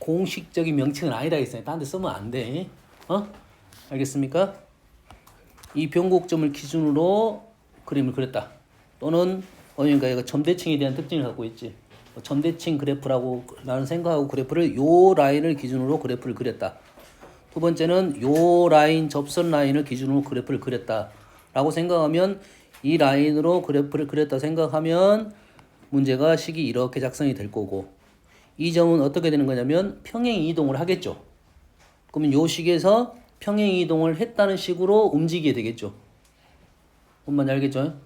공식적인 명칭은 아니다 했어요. 딴 데 쓰면 안 돼. 알겠습니까? 이 변곡점을 기준으로 그림을 그렸다. 또는 그러니까 얘가 점대칭에 대한 특징을 갖고 있지. 점대칭 그래프라고 나는 생각하고 그래프를 요 라인을 기준으로 그래프를 그렸다. 두 번째는 요 라인 접선 라인을 기준으로 그래프를 그렸다 라고 생각하면 이 라인으로 그래프를 그렸다 생각하면 문제가 식이 이렇게 작성이 될 거고 이 점은 어떻게 되는 거냐면 평행 이동을 하겠죠. 그러면 요 식에서 평행 이동을 했다는 식으로 움직이게 되겠죠. 뭔 말인지 알겠죠?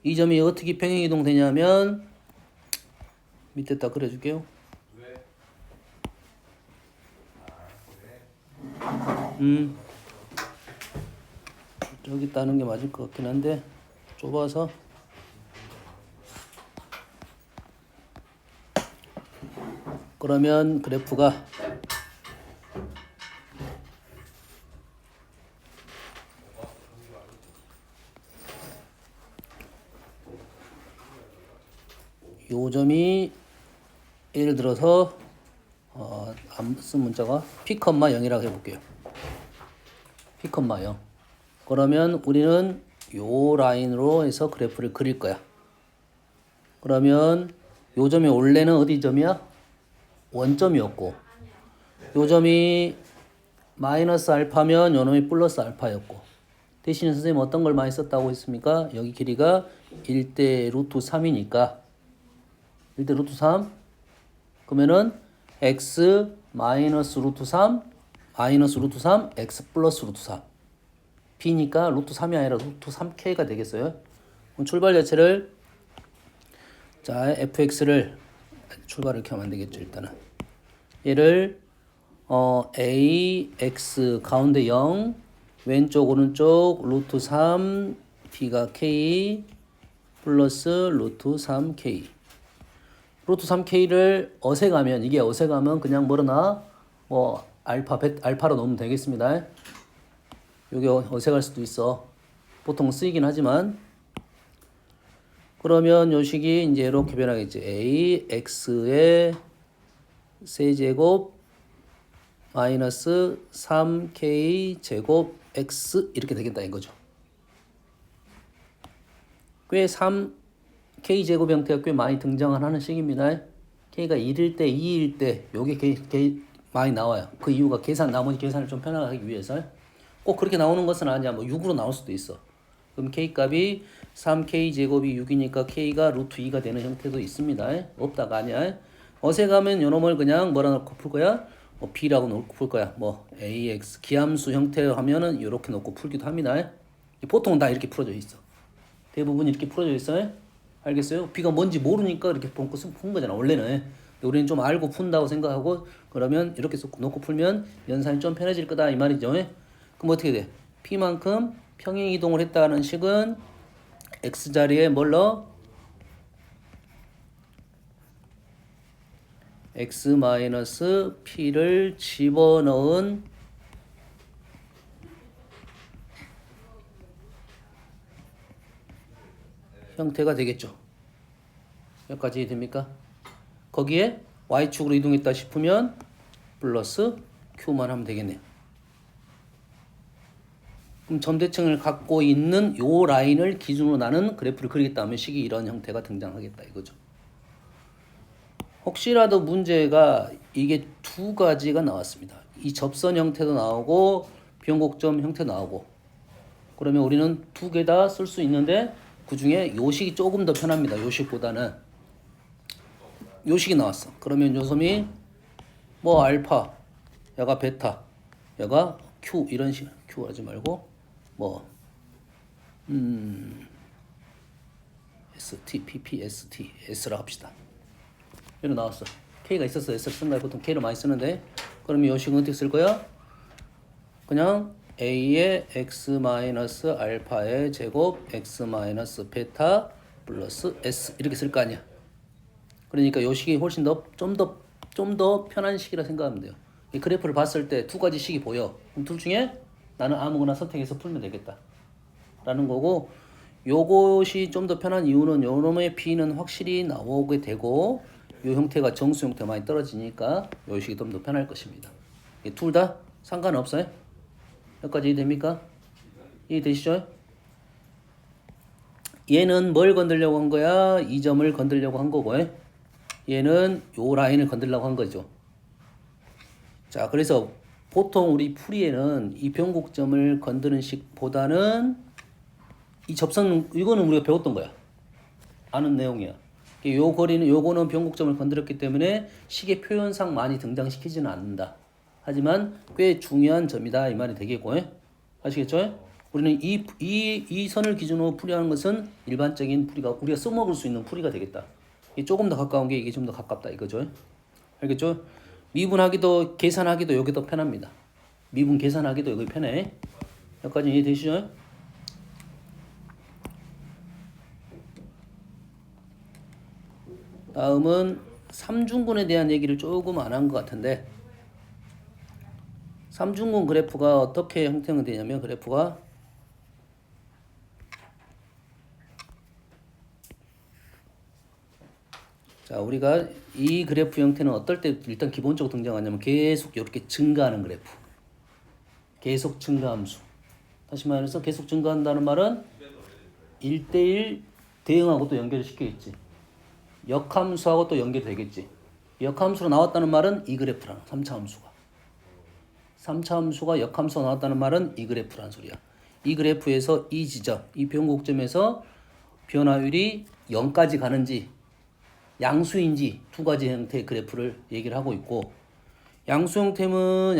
이 점이 어떻게 평행 이동 되냐면 밑에다 그려줄게요. 저기 따는 게 맞을 것 같긴 한데 좁아서 그러면 그래프가 요 점이 예를 들어서 안 쓴 문자가 P, 0이라고 해볼게요. P, 0 그러면 우리는 요 라인으로 해서 그래프를 그릴 거야. 그러면 요 점이 원래는 어디 점이야? 원점이었고 요 점이 마이너스 알파면 요 놈이 플러스 알파였고 대신에 선생님 어떤 걸 많이 썼다고 했습니까? 여기 길이가 1대 루트 3이니까 1대 루트 3 그러면은 x 마이너스 루트 3 마이너스 루트 3 x 플러스 루트 3 b니까 루트 3이 아니라 루트 3k가 되겠어요. 그럼 출발 자체를 자 fx를 출발을 이렇게 하면 안 되겠죠. 일단은 얘를 a x 가운데 0 왼쪽 오른쪽 루트 3 b가 k 플러스 루트 3k 루트 3k를 어색하면 이게 어색하면 그냥 뭐로나 뭐 알파로 넣으면 되겠습니다. 이게 어색할 수도 있어. 보통 쓰이긴 하지만 그러면 요 식이 이제 이렇게 변하겠지. a x의 세제곱 마이너스 3k 제곱 x 이렇게 되겠다 이거죠. 꽤 3k 제곱 형태가 꽤 많이 등장하는 식입니다. k가 1일 때 2일 때 요게 많이 나와요. 그 이유가 나머지 계산을 좀 편하게 하기 위해서 꼭 그렇게 나오는 것은 아니야. 뭐 6으로 나올 수도 있어. 그럼 k 값이 3k 제곱이 6이니까 k가 루트 2가 되는 형태도 있습니다. 없다가 아니야. 어색하면 요놈을 그냥 뭐라 놓고 풀 거야? 뭐 b라고 놓고 풀 거야. 뭐 ax 기함수 형태로 하면은 이렇게 놓고 풀기도 합니다. 보통은 다 이렇게 풀어져 있어. 대부분 이렇게 풀어져 있어요. 알겠어요? b가 뭔지 모르니까 이렇게 푼 거잖아. 원래는. 우리는 좀 알고 푼다고 생각하고 그러면 이렇게 놓고 풀면 연산이 좀 편해질 거다 이 말이죠. 그럼 어떻게 돼? p만큼 평행 이동을 했다는 식은 x 자리에 뭘 넣어? x-p를 집어넣은 형태가 되겠죠. 여기까지 됩니까? 거기에 y축으로 이동했다 싶으면 플러스 q만 하면 되겠네요. 그럼 점대칭을 갖고 있는 요 라인을 기준으로 나는 그래프를 그리겠다 하면 식이 이런 형태가 등장하겠다 이거죠. 혹시라도 문제가 이게 두 가지가 나왔습니다. 이 접선 형태도 나오고 변곡점 형태도 나오고 그러면 우리는 두 개 다 쓸 수 있는데 그 중에 요 식이 조금 더 편합니다. 요 식보다는 요 식이 나왔어. 그러면 요 섬이 뭐 알파, 얘가 베타, 얘가 q 이런 식 q 하지 말고 뭐 st, pp, st, s라 합시다. 이로 나왔어. k가 있었어. s를 쓴 거야. 보통 k를 많이 쓰는데 그러면 요 식은 어떻게 쓸 거야? 그냥 a의 x 마이너스 알파의 제곱 x 마이너스 베타 플러스 s 이렇게 쓸 거 아니야. 그러니까 요 식이 훨씬 더 좀 더 편한 식이라 생각하면 돼요. 이 그래프를 봤을 때 두 가지 식이 보여. 그럼 둘 중에 나는 아무거나 선택해서 풀면 되겠다. 라는 거고 요것이 좀 더 편한 이유는 요놈의 B는 확실히 나오게 되고 이 형태가 정수 형태가 많이 떨어지니까 이 식이 좀 더 편할 것입니다. 둘 다 상관없어요? 여기까지 이해됩니까? 이해되시죠? 얘는 뭘 건들려고 한 거야? 이 점을 건들려고 한 거고, 얘는 요 라인을 건들려고 한 거죠. 자, 그래서 보통 우리 풀이에는 이 변곡점을 건드는 식보다는 이 접선, 이거는 우리가 배웠던 거야. 아는 내용이야. 요 거리는, 요거는 변곡점을 건드렸기 때문에 식의 표현상 많이 등장시키지는 않는다. 하지만 꽤 중요한 점이다. 이 말이 되겠고, 아시겠죠? 우리는 이 선을 기준으로 풀이하는 것은 일반적인 풀이가, 우리가 써먹을 수 있는 풀이가 되겠다. 이게 조금 더 가까운 게 이게 좀 더 가깝다. 이거죠. 알겠죠? 미분하기도, 계산하기도 여기 더 편합니다. 미분 계산하기도 여기 편해. 여기까지 이해되시죠? 다음은 삼중근에 대한 얘기를 조금 안 한 것 같은데, 삼중근 그래프가 어떻게 형성되냐면, 그래프가 자, 우리가 이 그래프 형태는 어떨 때 일단 기본적으로 등장하냐면 계속 이렇게 증가하는 그래프. 계속 증가함수. 다시 말해서 계속 증가한다는 말은 1대1 대응하고 또 연결시키겠지. 역함수하고 또 연결되겠지. 역함수로 나왔다는 말은 이 그래프라는 3차 함수가. 3차 함수가 역함수가 나왔다는 말은 이 그래프라는 소리야. 이 그래프에서 이 지점, 이 변곡점에서 변화율이 0까지 가는지 양수인지 두 가지 형태의 그래프를 얘기를 하고 있고, 양수 형태면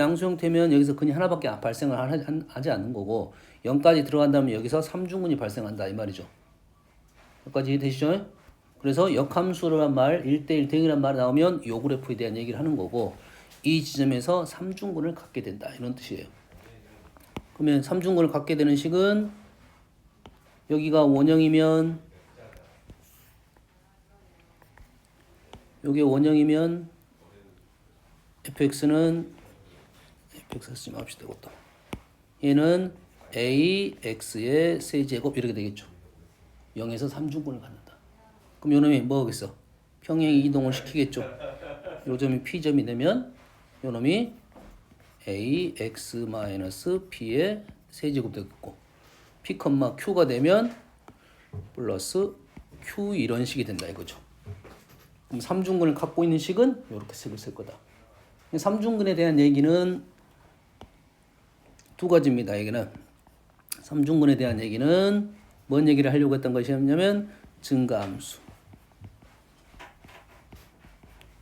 여기서 근이 하나밖에 발생을 하지 않는 거고, 0까지 들어간다면 여기서 삼중근이 발생한다 이 말이죠. 여기까지 이해되시죠? 그래서 역함수란 말, 1대1 대응이란 말이 나오면 이 그래프에 대한 얘기를 하는 거고, 이 지점에서 삼중근을 갖게 된다 이런 뜻이에요. 그러면 삼중근을 갖게 되는 식은 여기가 원형이면, 요게 원형이면 fx는 fx 쓰지 맙시다. 이것도 얘는 ax의 세제곱 이렇게 되겠죠. 0에서 3중근을 갖는다. 그럼 요 놈이 뭐겠어? 평행 이동을 시키겠죠. 요 점이 p점이 되면 요 놈이 ax-b의 세제곱 되겠고, p, q가 되면 플러스 q 이런 식이 된다 이거죠. 그럼 삼중근을 갖고 있는 식은 이렇게 색을 쓸 거다. 삼중근에 대한 얘기는 두 가지입니다. 얘기는 삼중근에 대한 얘기는 뭔 얘기를 하려고 했던 것이냐면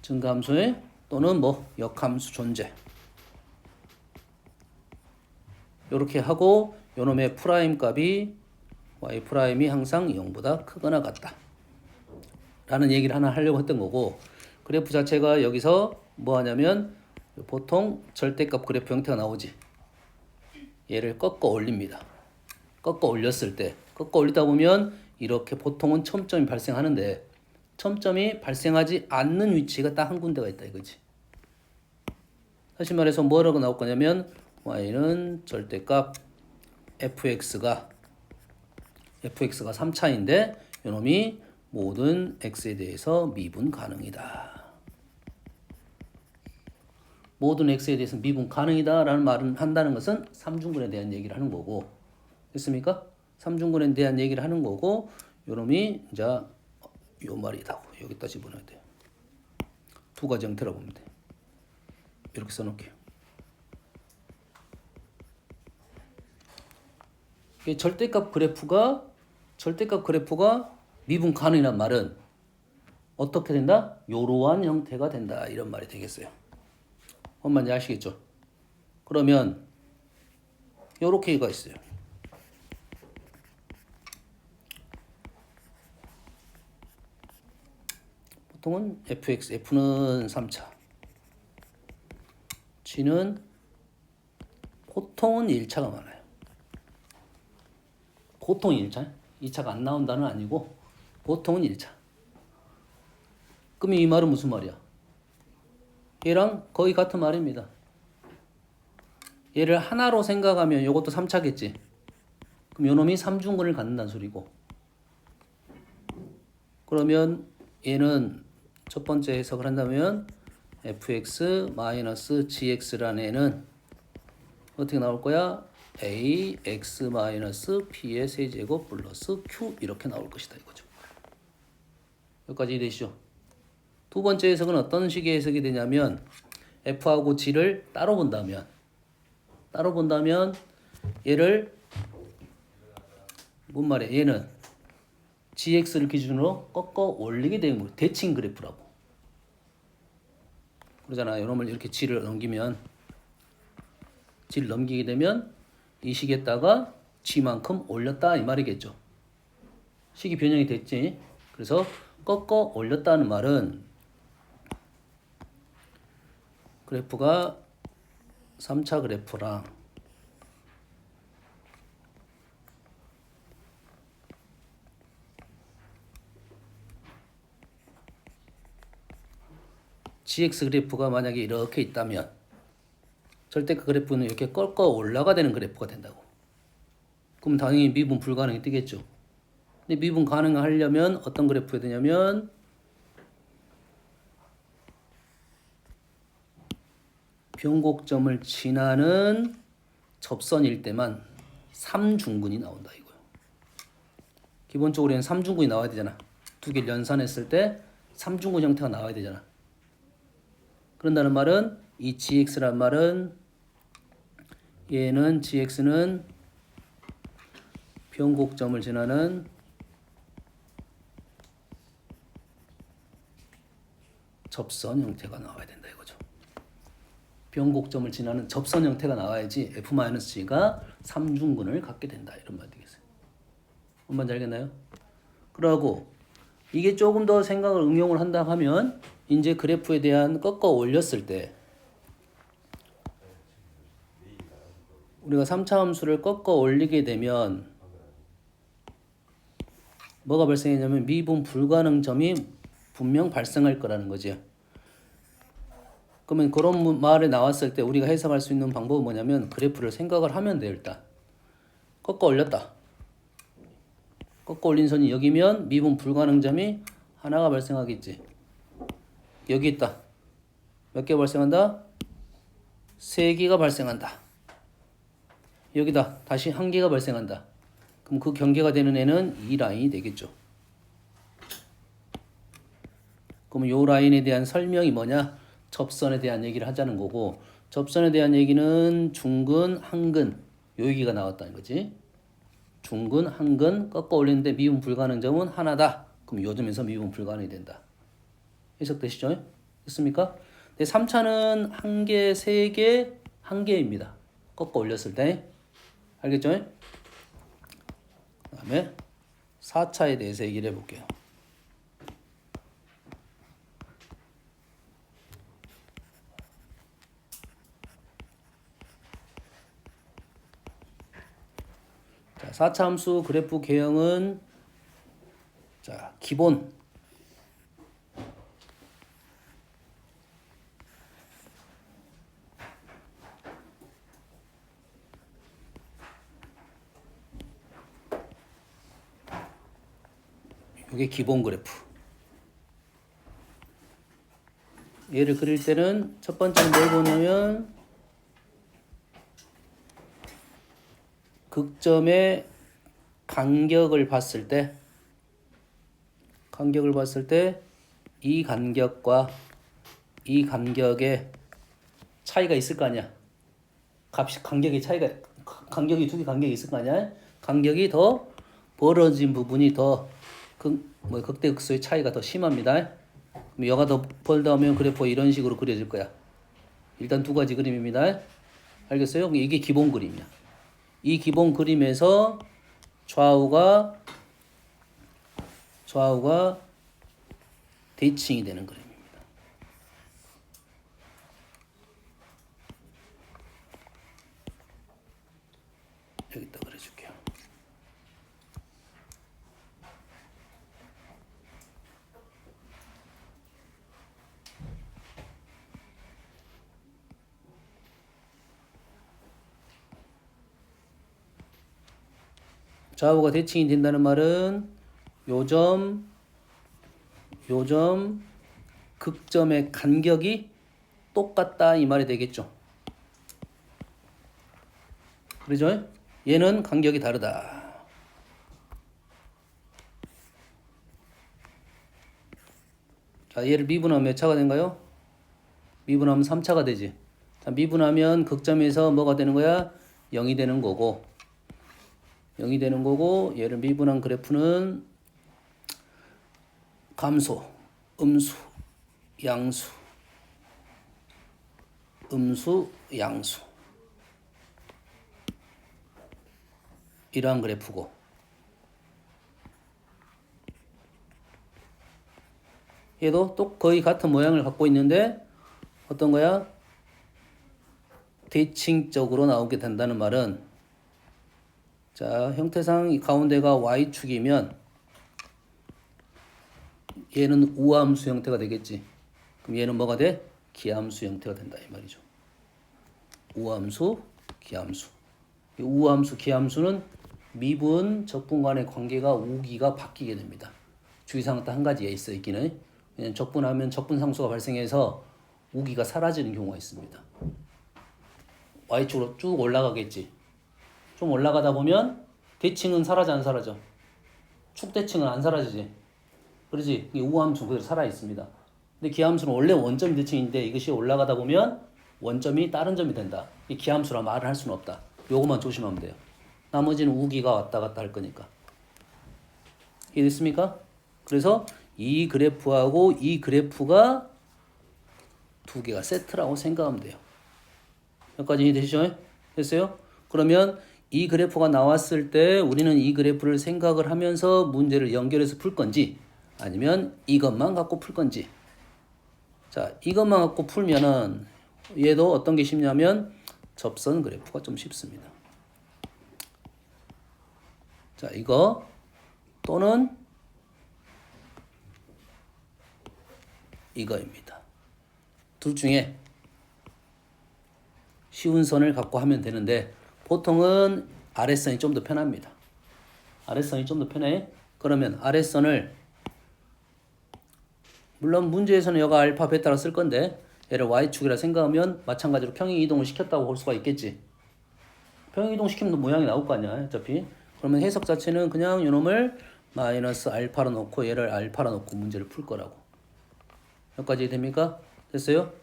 증가함수에 또는 뭐 역함수 존재, 이렇게 하고 요놈의 프라임 값이 y 프라임이 항상 0보다 크거나 같다 라는 얘기를 하나 하려고 했던 거고, 그래프 자체가 여기서 뭐 하냐면 보통 절대값 그래프 형태가 나오지. 얘를 꺾어 올립니다. 꺾어 올렸을 때, 꺾어 올리다 보면 이렇게 보통은 첨점이 발생하는데, 첨점이 발생하지 않는 위치가 딱 한 군데가 있다 이거지. 다시 말해서 뭐라고 나올 거냐면 y는 절대값 fx가 3차인데 요놈이 모든 x에 대해서 미분 가능이다. 모든 x에 대해서 미분 가능이다 라는 말을 한다는 것은 삼중근에 대한 얘기를 하는 거고, 됐습니까? 삼중근에 대한 얘기를 하는 거고, 요놈이 이제 요 말이다. 여기다 집어넣어야 돼요. 두 가지 형태라고 보면 돼. 이렇게 써놓을게요. 절대값 그래프가 미분 가능이란 말은 어떻게 된다? 요러한 형태가 된다 이런 말이 되겠어요. 뭔 말인지 아시겠죠? 그러면 요렇게가 있어요. 보통은 f는 3차, g는 보통은 1차가 많아요. 보통 1차, 2차가 안 나온다는 아니고 보통은 1차. 그럼 이 말은 무슨 말이야? 얘랑 거의 같은 말입니다. 얘를 하나로 생각하면 이것도 3차겠지. 그럼 요놈이 삼중근을 갖는다는 소리고, 그러면 얘는 첫 번째 해석을 한다면 fx-gx라는 애는 어떻게 나올 거야? ax-b의 세제곱 플러스 q 이렇게 나올 것이다 이거죠. 여기까지 이해되시죠? 두 번째 해석은 어떤 식의 해석이 되냐면 f하고 g를 따로 본다면 얘를 뭔 말이야? 얘는 gx를 기준으로 꺾어 올리게 되는 거예요. 대칭 그래프라고. 그러잖아요. 이놈을 이렇게 g를 넘기게 되면 이 식에다가 g만큼 올렸다 이 말이겠죠. 식이 변형이 됐지. 그래서 꺾어 올렸다는 말은 그래프가 3차 그래프랑 gx 그래프가 만약에 이렇게 있다면 절대값 그래프는 이렇게 꺾어 올라가 되는 그래프가 된다고. 그럼 당연히 미분 불가능이 뜨겠죠. 근데 미분 가능하려면 어떤 그래프가 되냐면 변곡점을 지나는 접선일 때만 3중근이 나온다 이거예요. 기본적으로 얘는 3중근이 나와야 되잖아. 두 개를 연산했을 때 3중근 형태가 나와야 되잖아. 그런다는 말은 이 gx란 말은 얘는 gx는 변곡점을 지나는 접선 형태가 나와야 된다 이거죠. 변곡점을 지나는 접선 형태가 나와야지 f-g가 3중근을 갖게 된다 이런 말 되겠어요. 뭔 말인지 알겠나요? 그러고 이게 조금 더 생각을 응용을 한다 하면 이제 그래프에 대한 꺾어 올렸을 때 우리가 3차 함수를 꺾어 올리게 되면 뭐가 발생했냐면 미분 불가능 점이 분명 발생할 거라는 거지. 그러면 그런 말이 나왔을 때 우리가 해석할 수 있는 방법은 뭐냐면 그래프를 생각을 하면 돼요. 일단 꺾어 올렸다. 꺾어 올린 선이 여기면 미분 불가능 점이 하나가 발생하겠지. 여기 있다. 몇 개 발생한다? 3개가 발생한다. 여기다 다시 1개가 발생한다. 그럼 그 경계가 되는 애는 이 라인이 되겠죠. 그럼 요 라인에 대한 설명이 뭐냐? 접선에 대한 얘기를 하자는 거고, 접선에 대한 얘기는 중근, 항근 요 얘기가 나왔다는 거지. 중근, 항근 꺾어 올리는데 미분 불가능 점은 하나다. 그럼 요 점에서 미분 불가능이 된다. 해석되시죠? 됐습니까? 근데 3차는 1개, 3개, 1개입니다. 꺾어 올렸을 때. 알겠죠? 그 다음에 4차에 대해서 얘기를 해볼게요. 자, 4차 함수 그래프 개형은 자, 기본 이게 기본 그래프. 얘를 그릴 때는 첫 번째는 뭘 보냐면 극점의 간격을 봤을 때 이 간격과 이 간격의 차이가 있을 거 아니야. 간격이 두 개 간격이 있을 거 아니야. 간격이 더 벌어진 부분이 더 극대극소의 차이가 더 심합니다. 그럼 여가 더 벌다면 그래프가 이런 식으로 그려질 거야. 일단 두 가지 그림입니다. 알겠어요? 이게 기본 그림이야. 이 기본 그림에서 좌우가 대칭이 되는 그림입니다. 여기다 그려줄게요. 좌우가 대칭이 된다는 말은 요점 극점의 간격이 똑같다 이 말이 되겠죠. 그렇죠? 얘는 간격이 다르다. 자, 얘를 미분하면 몇 차가 된가요? 미분하면 3차가 되지. 자, 미분하면 극점에서 뭐가 되는 거야? 0이 되는 거고 0이 되는 거고 얘를 미분한 그래프는 감소, 음수, 양수, 음수, 양수 이러한 그래프고 얘도 또 거의 같은 모양을 갖고 있는데 어떤 거야? 대칭적으로 나오게 된다는 말은 자, 형태상 이 가운데가 y축이면 얘는 우함수 형태가 되겠지. 그럼 얘는 뭐가 돼? 기함수 형태가 된다 이 말이죠. 우함수, 기함수. 이 우함수, 기함수는 미분, 적분 간의 관계가 우기가 바뀌게 됩니다. 주의사항 딱 한 가지에 있어 있기는. 적분하면 적분상수가 발생해서 우기가 사라지는 경우가 있습니다. y축으로 쭉 올라가겠지. 좀 올라가다 보면 대칭은 사라져 안 사라져? 축대칭은 안 사라지지. 그러지? 이 우함수 그대로 살아 있습니다. 근데 기함수는 원래 원점이 대칭인데 이것이 올라가다 보면 원점이 다른 점이 된다. 이 기함수라 말을 할 수는 없다. 요것만 조심하면 돼요. 나머지는 우기가 왔다 갔다 할 거니까. 이해됐습니까? 그래서 이 그래프하고 이 그래프가 두 개가 세트라고 생각하면 돼요. 여기까지 이해되시죠? 됐어요? 그러면 이 그래프가 나왔을 때 우리는 이 그래프를 생각을 하면서 문제를 연결해서 풀 건지 아니면 이것만 갖고 풀 건지. 자, 이것만 갖고 풀면은 얘도 어떤 게 쉽냐면 접선 그래프가 좀 쉽습니다. 자, 이거 또는 이거입니다. 둘 중에 쉬운 선을 갖고 하면 되는데 보통은 아랫선이 좀 더 편합니다. 아랫선이 좀 더 편해. 그러면 아랫선을 물론 문제에서는 여가 알파 베타라 쓸 건데 얘를 y축이라 생각하면 마찬가지로 평행 이동을 시켰다고 볼 수가 있겠지. 평행 이동 시키면 모양이 나올 거 아니야 어차피. 그러면 해석 자체는 그냥 이놈을 마이너스 알파로 놓고 얘를 알파로 놓고 문제를 풀 거라고. 여기까지 됩니까? 됐어요?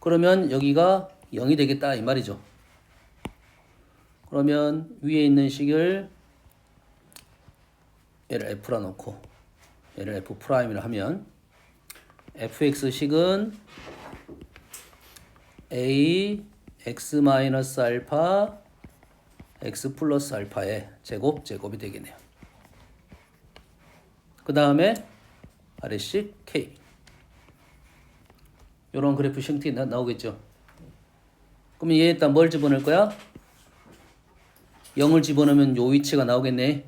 그러면 여기가 0이 되겠다 이 말이죠. 그러면 위에 있는 식을 얘를 f라 놓고 얘를 f'이라 하면 fx식은 a x 마이너스 알파 x 플러스 알파의 제곱이 되겠네요. 그 다음에 아래식 k 이런 그래프 형태가 나오겠죠. 그럼 얘 일단 뭘 집어넣을 거야? 0을 집어넣으면 요 위치가 나오겠네.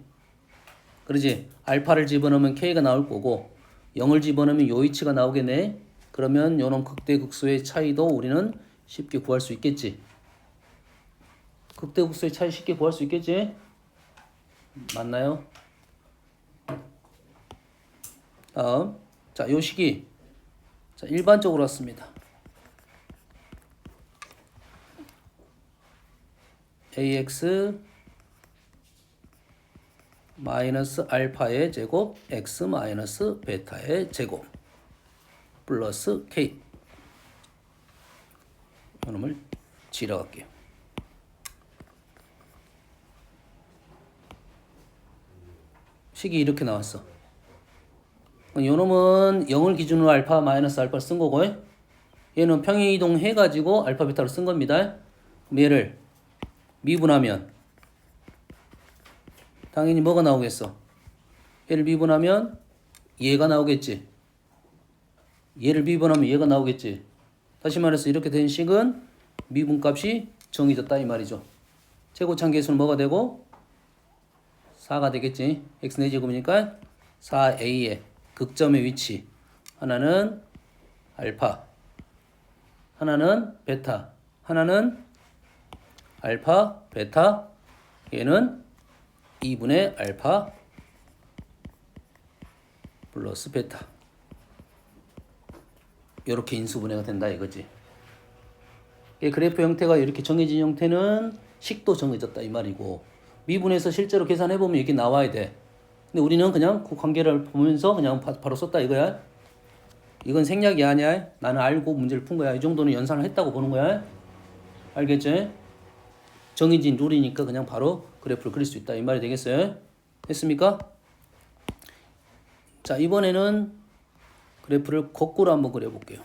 그러지? 알파를 집어넣으면 k가 나올 거고 0을 집어넣으면 요 위치가 나오겠네. 그러면 요런 극대극소의 차이도 우리는 쉽게 구할 수 있겠지. 극대극소의 차이 쉽게 구할 수 있겠지? 맞나요? 다음 자, 요 식이 자, 일반적으로 왔습니다. ax 마이너스 알파의 제곱 x 마이너스 베타의 제곱 플러스 k 이놈을 지러갈게요. 식이 이렇게 나왔어. 요놈은 0을 기준으로 알파 마이너스 알파를 쓴 거고 얘는 평행이동 해가지고 알파 베타로 쓴 겁니다. 그럼 얘를 미분하면 당연히 뭐가 나오겠어? 얘를 미분하면 얘가 나오겠지. 얘를 미분하면 얘가 나오겠지. 다시 말해서 이렇게 된 식은 미분값이 정해졌다 이 말이죠. 최고차항 계수는 뭐가 되고 4가 되겠지. x 내제곱이니까 4a의 극점의 위치 하나는 알파 하나는 베타 하나는 알파 베타 얘는 2분의 알파 플러스 베타 이렇게 인수분해가 된다 이거지. 그래프 형태가 이렇게 정해진 형태는 식도 정해졌다 이 말이고, 미분해서 실제로 계산해보면 이게 나와야 돼. 근데 우리는 그냥 그 관계를 보면서 그냥 바로 썼다 이거야. 이건 생략이 아니야. 나는 알고 문제를 푼 거야. 이 정도는 연산을 했다고 보는 거야. 알겠지? 정해진 룰이니까 그냥 바로 그래프를 그릴 수 있다 이 말이 되겠어요? 됐습니까? 자, 이번에는 그래프를 거꾸로 한번 그려볼게요.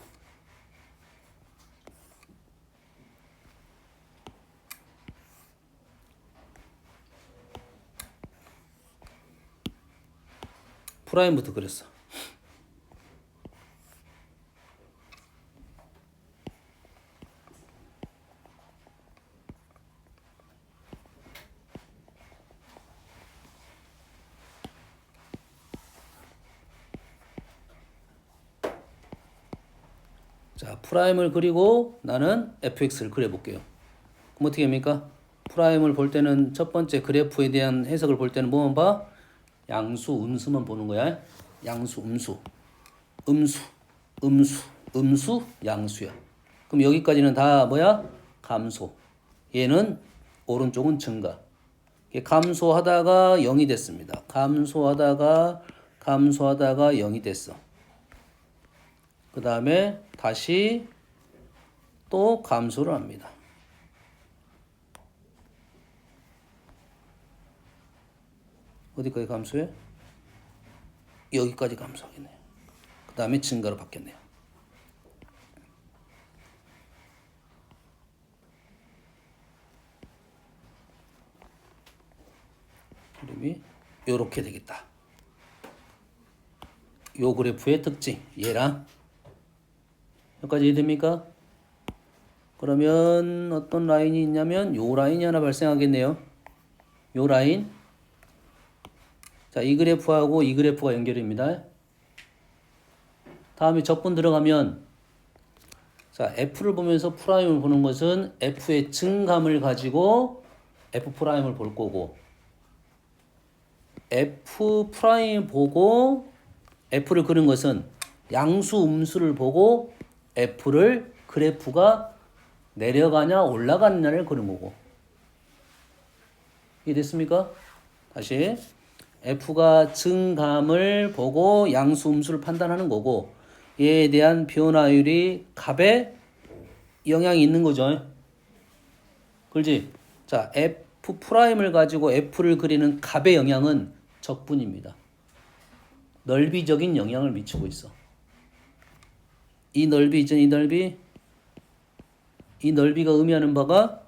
프라임부터 그렸어. 자, 프라임을 그리고 나는 fx를 그려볼게요. 그럼 어떻게 합니까? 프라임을 볼 때는 첫 번째 그래프에 대한 해석을 볼 때는 뭐만 봐? 양수, 음수만 보는 거야. 양수, 음수, 음수, 음수, 음수, 양수야. 그럼 여기까지는 다 뭐야? 감소. 얘는 오른쪽은 증가. 감소하다가 0이 됐습니다. 감소하다가 0이 됐어. 그 다음에 다시 또 감소를 합니다. 어디까지 감소해? 여기까지 감소하겠네요. 그 다음에 증가로 바뀌었네요. 그림이 요렇게 되겠다. 요 그래프의 특징, 얘랑 여기까지 이해됩니까? 그러면 어떤 라인이 있냐면 요 라인이 하나 발생하겠네요. 요 라인. 자, 이 그래프하고 이 그래프가 연결입니다. 다음에 적분 들어가면, 자, F를 보면서 프라임을 보는 것은 F의 증감을 가지고 F 프라임을 볼 거고, F 프라임 보고 F를 그린 것은 양수 음수를 보고 F를 그래프가 내려가냐 올라가느냐를 그린 거고. 이해됐습니까? 다시 F가 증감을 보고 양수 음수를 판단하는 거고, 얘에 대한 변화율이 값에 영향이 있는 거죠. 그렇지? 자, F 프라임을 가지고 F를 그리는 값의 영향은 적분입니다. 넓이적인 영향을 미치고 있어. 이 넓이 있죠? 이 넓이가 의미하는 바가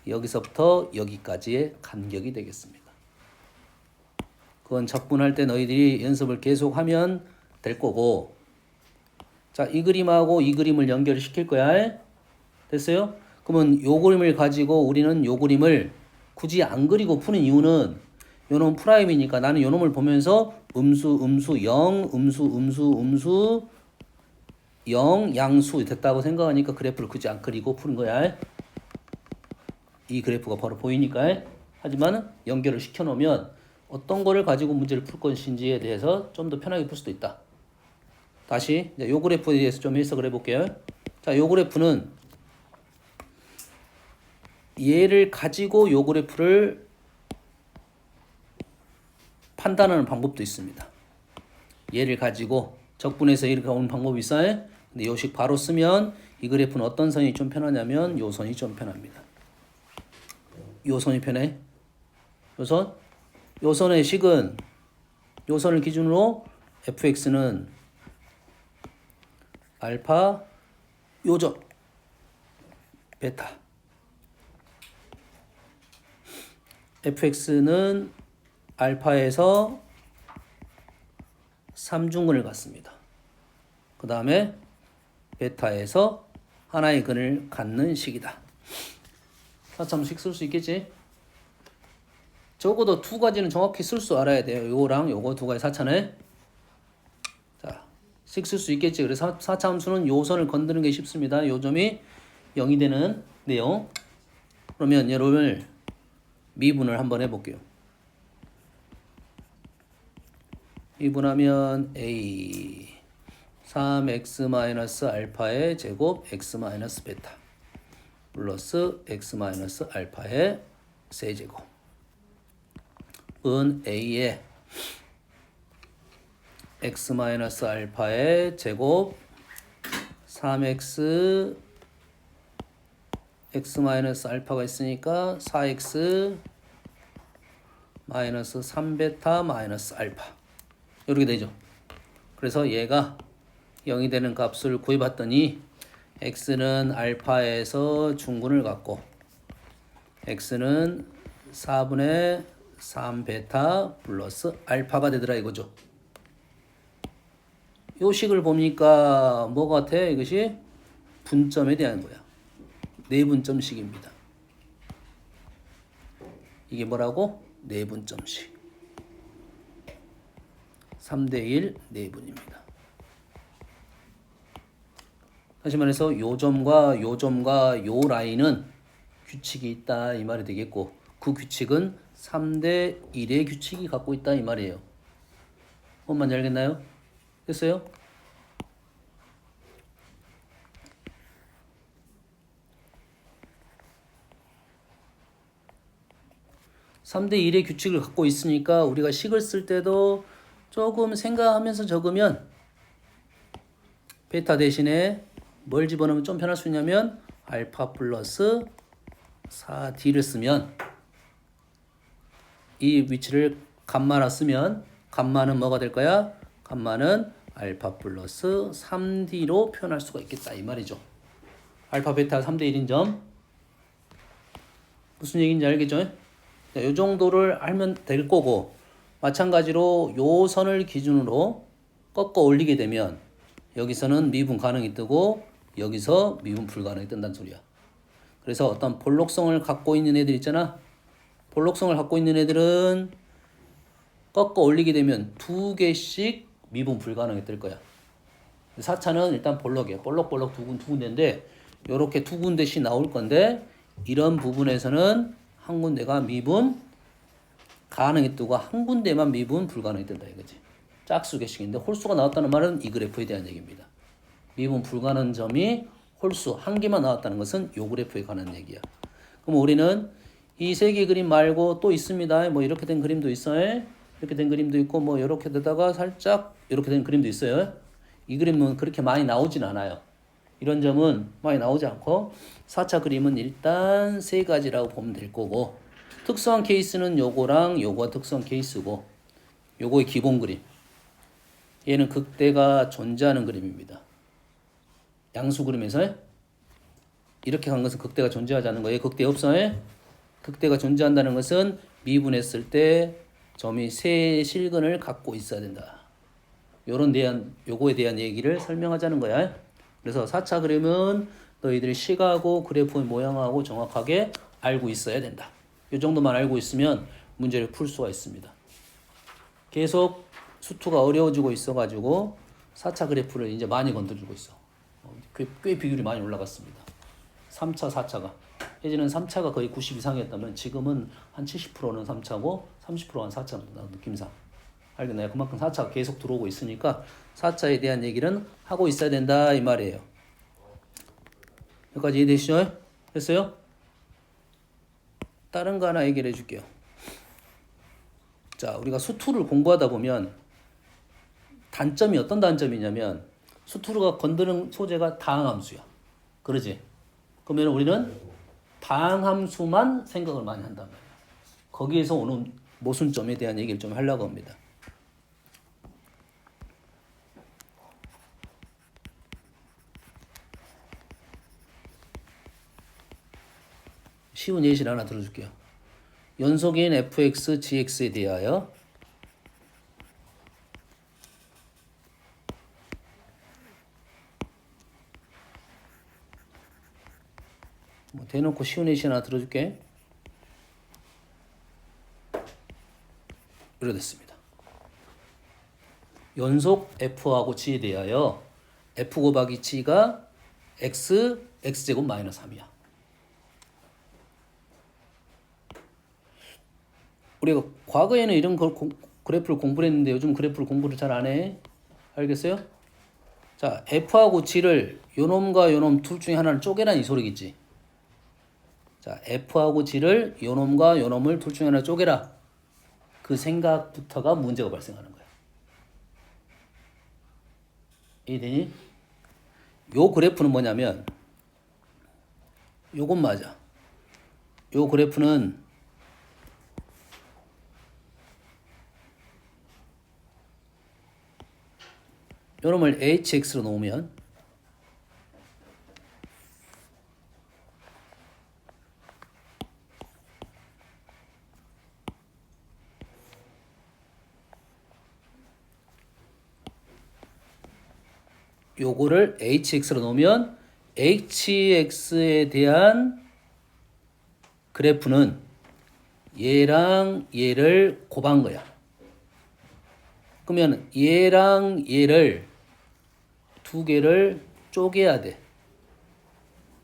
여기서부터 여기까지의 간격이 되겠습니다. 그건 적분할 때 너희들이 연습을 계속하면 될 거고, 자, 이 그림하고 이 그림을 연결시킬 거야. 됐어요? 그러면 요 그림을 가지고 우리는 요 그림을 굳이 안 그리고 푸는 이유는 요놈 프라임이니까 나는 요놈을 보면서 음수, 0, 양수 됐다고 생각하니까 그래프를 굳이 안 그리고 푸는 거야. 이 그래프가 바로 보이니까. 하지만 연결을 시켜놓으면 어떤 거를 가지고 문제를 풀 것인지에 대해서 좀 더 편하게 풀 수도 있다. 다시 요 그래프에 대해서 좀 해석을 해볼게요. 자, 요 그래프는 얘를 가지고 요 그래프를 판단하는 방법도 있습니다. 얘를 가지고 적분해서 이렇게 오는 방법이 있어요. 근데 요 식 바로 쓰면 이 그래프는 어떤 선이 좀 편하냐면 요 선이 좀 편합니다. 요 선이 편해. 요 선의 식은 요 선을 기준으로 fx는 알파 요점 베타, fx는 알파에서 3중근을 갖습니다. 그 다음에 베타에서 하나의 근을 갖는 식이다. 사참식 쓸 수 있겠지? 적어도 두 가지는 정확히 쓸 줄 알아야 돼요. 요거랑 요거 두 가지 사차네. 자, 식 쓸 수 있겠지. 그래서 사차함수는 요 선을 건드는 게 쉽습니다. 요 점이 0이 되는 내용. 그러면 여러분을 미분을 한번 해볼게요. 미분하면 A 3x 마이너스 알파의 제곱 x 마이너스 베타 플러스 x 마이너스 알파의 세제곱 은 a의 x 마이너스 알파의 제곱 3x x 마이너스 알파가 있으니까 4x 마이너스 3베타 마이너스 알파 이렇게 되죠. 그래서 얘가 0이 되는 값을 구해봤더니 x는 알파에서 중근을 갖고 x는 4분의 3베타 플러스 알파가 되더라 이거죠. 요 식을 보니까 뭐 같아? 이것이 분점에 대한 거야. 내분점식입니다. 이게 뭐라고? 내분점식. 3대1 내분입니다. 다시 말해서 요 점과 요 점과 요 라인은 규칙이 있다 이 말이 되겠고 그 규칙은 3대1의 규칙이 갖고 있다 이 말이에요. 뭔 말인지 알겠나요? 됐어요? (3대1의) 규칙을 갖고 있으니까 우리가 식을 쓸 때도 조금 생각하면서 적으면 베타 대신에 뭘 집어넣으면 좀 편할 수 있냐면 알파 플러스 4d를 쓰면 이 위치를 감마라 쓰면 감마는 뭐가 될 거야? 감마는 알파 플러스 3d로 표현할 수가 있겠다 이 말이죠. 알파 베타 3대1인 점 무슨 얘기인지 알겠죠? 이 정도를 알면 될 거고 마찬가지로 요 선을 기준으로 꺾어 올리게 되면 여기서는 미분 가능이 뜨고 여기서 미분 불가능이 뜬다는 소리야. 그래서 어떤 볼록성을 갖고 있는 애들 있잖아. 볼록성을 갖고 있는 애들은 꺾어 올리게 되면 두 개씩 미분 불가능이 뜰 거야. 4차는 일단 볼록이에요. 볼록볼록 두 군데인데 이렇게 두 군데씩 나올 건데 이런 부분에서는 한 군데가 미분 가능이 뜨고 한 군데만 미분 불가능이 뜬다 이거지. 짝수 개식인데 홀수가 나왔다는 말은 이 그래프에 대한 얘기입니다. 미분 불가능 점이 홀수 한 개만 나왔다는 것은 요 그래프에 관한 얘기야. 그럼 우리는 이 세 개 그림 말고 또 있습니다. 뭐 이렇게 된 그림도 있어요. 이렇게 된 그림도 있고 뭐 이렇게 되다가 살짝 이렇게 된 그림도 있어요. 이 그림은 그렇게 많이 나오진 않아요. 이런 점은 많이 나오지 않고 4차 그림은 일단 세 가지라고 보면 될 거고 특수한 케이스는 요거랑 요거가 특수한 케이스고 요거의 기본 그림 얘는 극대가 존재하는 그림입니다. 양수 그림에서 이렇게 간 것은 극대가 존재하지 않는 거예요. 극대 없어요. 극대가 존재한다는 것은 미분했을 때 점이 세 실근을 갖고 있어야 된다. 요거에 대한 얘기를 설명하자는 거야. 그래서 4차 그림은 너희들이 식하고 그래프의 모양하고 정확하게 알고 있어야 된다. 이 정도만 알고 있으면 문제를 풀 수가 있습니다. 계속 수투가 어려워지고 있어가지고 4차 그래프를 이제 많이 건드리고 있어. 꽤 비율이 많이 올라갔습니다. 3차, 4차가. 예전에는 3차가 거의 90 이상이었다면 지금은 한 70%는 3차고 30%는 4차입니다. 느낌상. 알겠나요? 그만큼 4차가 계속 들어오고 있으니까 4차에 대한 얘기는 하고 있어야 된다 이 말이에요. 여기까지 이해되시죠? 됐어요? 다른 거 하나 얘기를 해줄게요. 자, 우리가 수투를 공부하다 보면 단점이 어떤 단점이냐면 수투가 건드는 소재가 다항함수야. 그러지? 그러면 우리는 다항함수만 생각을 많이 한단 말이야. 거기에서 오는 모순점에 대한 얘기를 좀 하려고 합니다. 쉬운 예시를 하나 들어줄게요. 연속인 fx, gx에 대하여 뭐 대놓고 쉬운 예시 하나 들어줄게. 이렇습니다. 연속 f하고 g에 대하여 f 곱하기 g가 x제곱 마이너스 3이야. 우리가 과거에는 이런 걸 그래프를 공부를 했는데 요즘 그래프를 공부를 잘 안 해. 알겠어요? 자, F하고 G를 요놈과 요놈 둘 중에 하나를 쪼개란 이 소리겠지. 자, F하고 G를 요놈과 요놈을 둘 중에 하나 쪼개라. 그 생각부터가 문제가 발생하는 거야. 이해되니? 요 그래프는 뭐냐면 요건 맞아. 요 그래프는 요놈을 hx로 놓으면 요거를 hx로 놓으면 hx에 대한 그래프는 얘랑 얘를 곱한 거야. 그러면 얘랑 얘를 두 개를 쪼개야 돼.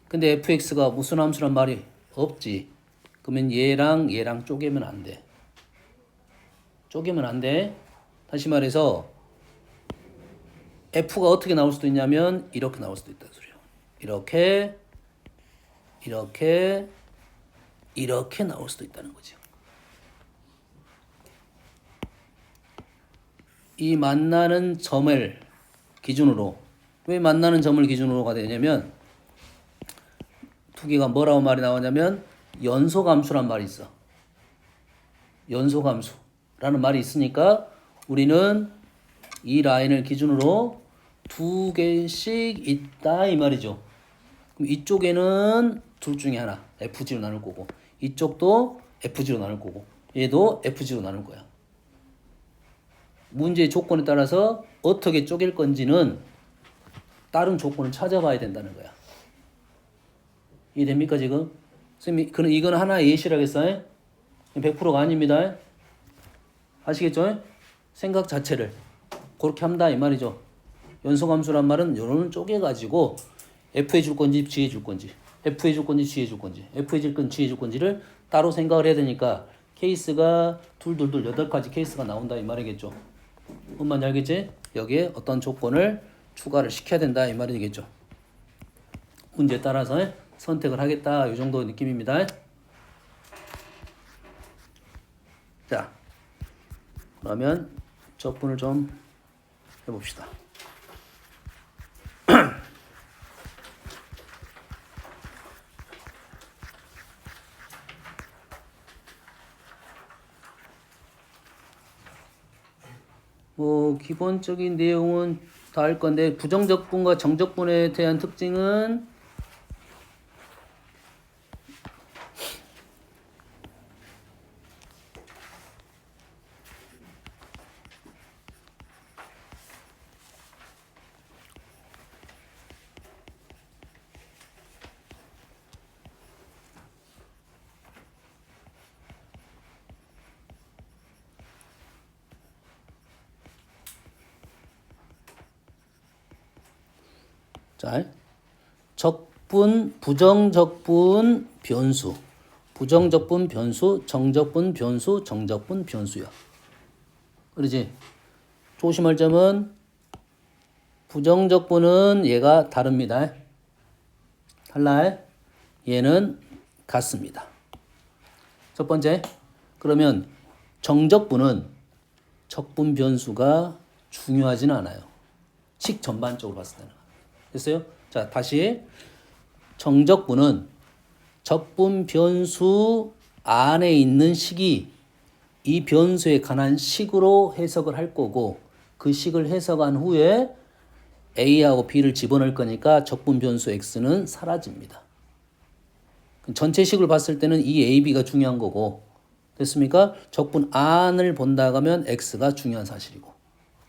근데 fx가 무슨 함수란 말이 없지. 그러면 얘랑 얘랑 쪼개면 안 돼. 쪼개면 안 돼. 다시 말해서 f가 어떻게 나올 수도 있냐면 이렇게 나올 수도 있다는 소리야. 이렇게 이렇게 이렇게 나올 수도 있다는 거죠. 이 만나는 점을 기준으로, 왜 만나는 점을 기준으로가 되냐면 두 개가 뭐라고 말이 나오냐면 연소감수란 말이 있어. 연소감수라는 말이 있으니까 우리는 이 라인을 기준으로 두 개씩 있다 이 말이죠. 그럼 이쪽에는 둘 중에 하나 FG로 나눌 거고 이쪽도 FG로 나눌 거고 얘도 FG로 나눌 거야. 문제의 조건에 따라서 어떻게 쪼갤 건지는 다른 조건을 찾아봐야 된다는 거야. 이해됩니까 지금? 선생님 이건 하나의 예시라겠어요? 100%가 아닙니다. 아시겠죠? 생각 자체를 그렇게 한다 이 말이죠. 연소함수란 말은 요런 쪼개가지고 F에 줄 건지 G에 줄 건지 F에 줄 건지 G에 줄 건지 F에 줄 건지 G에 줄 건지를 따로 생각을 해야 되니까 케이스가 둘둘둘 8가지 케이스가 나온다 이 말이겠죠. 뭔 말인지 알겠지? 여기에 어떤 조건을 추가를 시켜야 된다 이 말이겠죠. 문제에 따라서 선택을 하겠다 이 정도 느낌입니다. 자, 그러면 적분을 좀 해봅시다. 뭐 기본적인 내용은 다 할 건데 부정적분과 정적분에 대한 특징은 자, 적분, 부정적분, 변수. 부정적분, 변수, 정적분, 변수, 정적분, 변수야. 그러지? 조심할 점은 부정적분은 얘가 다릅니다. 달라요? 얘는 같습니다. 첫 번째, 그러면 정적분은 적분 변수가 중요하지는 않아요. 식 전반적으로 봤을 때는. 됐어요? 자, 다시 정적분은 적분 변수 안에 있는 식이 이 변수에 관한 식으로 해석을 할 거고 그 식을 해석한 후에 A하고 B를 집어넣을 거니까 적분 변수 X는 사라집니다. 전체 식을 봤을 때는 이 A, B가 중요한 거고 됐습니까? 적분 안을 본다 하면 X가 중요한 사실이고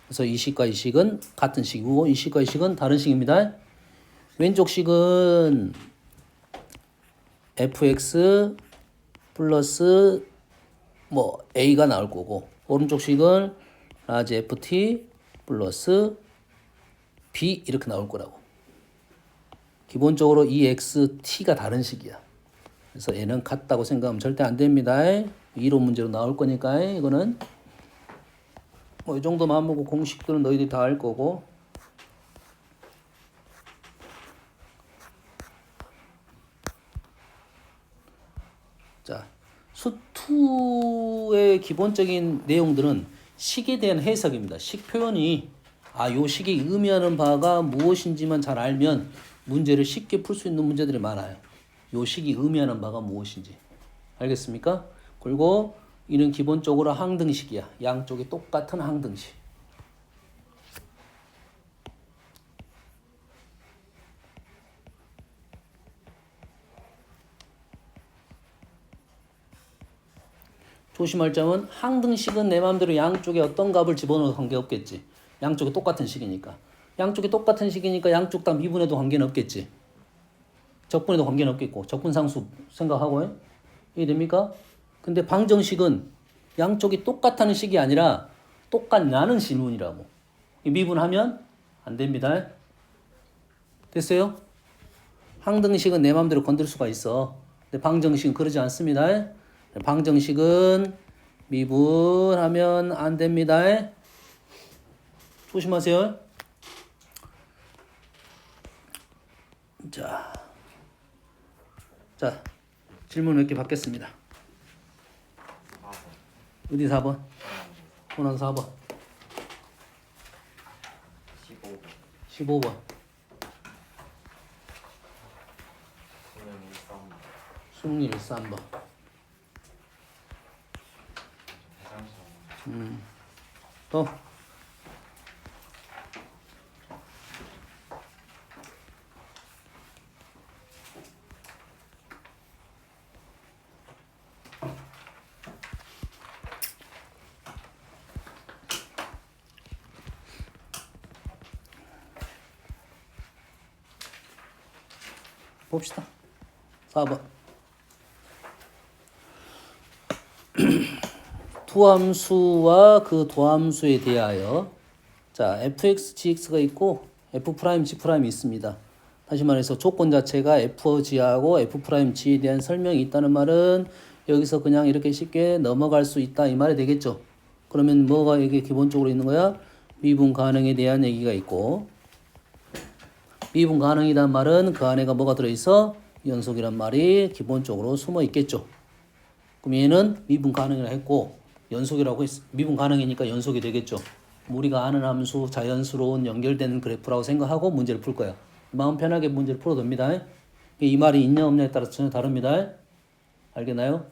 그래서 이 식과 이 식은 같은 식이고 이 식과 이 식은 다른 식입니다. 왼쪽 식은 fx 플러스 뭐 a가 나올 거고 오른쪽 식은 라지 ft 플러스 b 이렇게 나올 거라고. 기본적으로 이 xt가 다른 식이야. 그래서 얘는 같다고 생각하면 절대 안 됩니다. 이론 문제로 나올 거니까 이거는 뭐 이 정도만 보고 공식들은 너희들이 다 알 거고 자, 수투의 기본적인 내용들은 식에 대한 해석입니다. 식 표현이 요 식이 의미하는 바가 무엇인지만 잘 알면 문제를 쉽게 풀 수 있는 문제들이 많아요. 요 식이 의미하는 바가 무엇인지. 알겠습니까? 그리고 이는 기본적으로 항등식이야. 양쪽이 똑같은 항등식. 조심할 점은 항등식은 내 마음대로 양쪽에 어떤 값을 집어넣어도 관계없겠지. 양쪽이 똑같은 식이니까. 양쪽이 똑같은 식이니까 양쪽 다 미분해도 관계는 없겠지. 적분해도 관계는 없겠고. 적분상수 생각하고 이해됩니까? 근데 방정식은 양쪽이 똑같다는 식이 아니라 똑같냐는 질문이라고. 미분하면 안 됩니다. 됐어요? 항등식은 내 마음대로 건들 수가 있어. 근데 방정식은 그러지 않습니다. 방정식은 미분하면 안 됩니다. 조심하세요. 자, 질문 몇 개 받겠습니다. 어디 4번? 호남 4번. 15번. 승리 3번. 또 봅시다. 4번. 두함수와 그 도함수에 대하여 자 fx, gx가 있고 f 프라임, g 프라임이 있습니다. 다시 말해서 조건 자체가 fg하고 f 프라임, g에 대한 설명이 있다는 말은 여기서 그냥 이렇게 쉽게 넘어갈 수 있다 이 말이 되겠죠. 그러면 뭐가 이게 기본적으로 있는 거야? 미분 가능에 대한 얘기가 있고 미분 가능이란 말은 그 안에가 뭐가 들어있어? 연속이란 말이 기본적으로 숨어 있겠죠. 그럼 얘는 미분 가능이라 했고 연속이라고 미분 가능이니까 연속이 되겠죠. 우리가 아는 함수 자연스러운 연결되는 그래프라고 생각하고 문제를 풀 거야. 마음 편하게 문제를 풀어도 됩니다. 이 말이 있냐 없냐에 따라서 전혀 다릅니다. 알겠나요?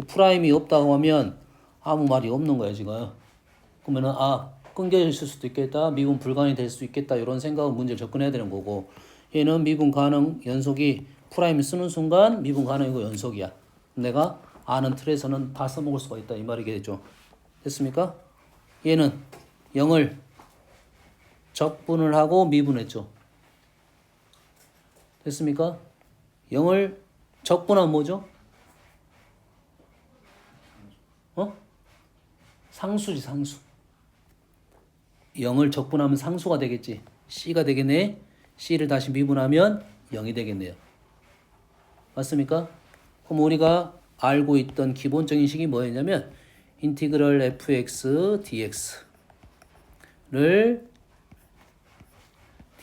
프라임이 없다고 하면 아무 말이 없는 거야 지금. 그러면은 끊겨져 있을 수도 있겠다. 미분 불가능이 될 수 있겠다. 이런 생각으로 문제를 접근해야 되는 거고 얘는 미분 가능 연속이 프라임을 쓰는 순간 미분 가능이고 연속이야. 내가 아는 틀에서는 다 써먹을 수가 있다. 이 말이겠죠. 됐습니까? 얘는 0을 적분을 하고 미분했죠. 됐습니까? 0을 적분하면 뭐죠? 상수지 상수. 0을 적분하면 상수가 되겠지. C가 되겠네. C를 다시 미분하면 0이 되겠네요. 맞습니까? 그럼 우리가 알고 있던 기본적인 식이 뭐였냐면 인티그럴 fx dx를